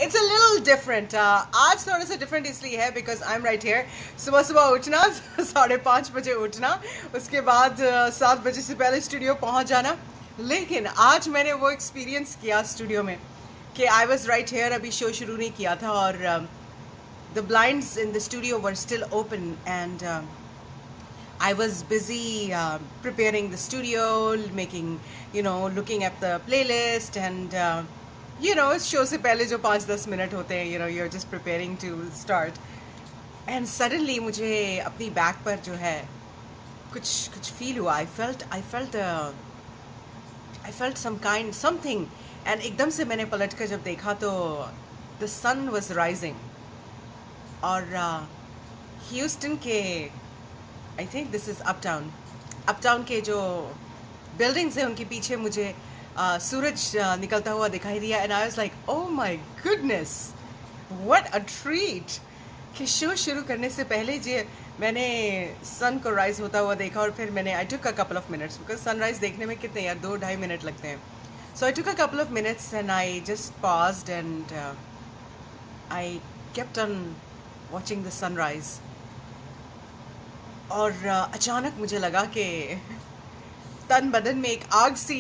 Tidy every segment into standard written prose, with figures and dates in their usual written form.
It's a little different. आज थोड़ा सा different इसलिए है because I'm right here. सुबह सुबह उठना 5:30 बजे उठना, उसके बाद 7 बजे से पहले स्टूडियो पहुंच जाना. लेकिन आज मैंने वो एक्सपीरियंस किया स्टूडियो में कि I was right here. अभी शो शुरू नहीं किया था और the blinds in the studio were still open and I was busy preparing the studio, making, looking at the playlist and, show से पहले जो 5-10 मिनट होते हैं, you're just preparing to start. And suddenly मुझे अपनी बैक पर जो है कुछ feel हुआ. I felt something. And एकदम से मैंने पलट कर जब देखा तो the sun was rising. और ह्यूस्टन के I think this is uptown के जो बिल्डिंग्स हैं उनके पीछे मुझे सूरज निकलता हुआ दिखाई दिया. And I was like oh my goodness, what a treat कि शो शुरू करने से पहले जो मैंने सन को राइज होता हुआ देखा. और फिर मैंने I took a couple of minutes because sunrise देखने में कितने यार 2-2.5 मिनट लगते हैं. So I took a couple of minutes and I just paused and I kept on watching the sunrise. और अचानक मुझे लगा कि तन बदन में एक आग सी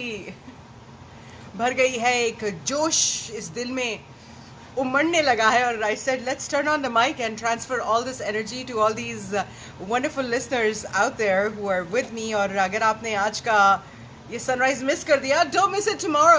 भर गई है, एक जोश इस दिल में उमड़ने लगा है. और I said let's turn on the mic and transfer all this energy to all these wonderful listeners out there who are with me. और अगर आपने आज का ये सनराइज मिस कर दिया, डोंट मिस इट टुमारो.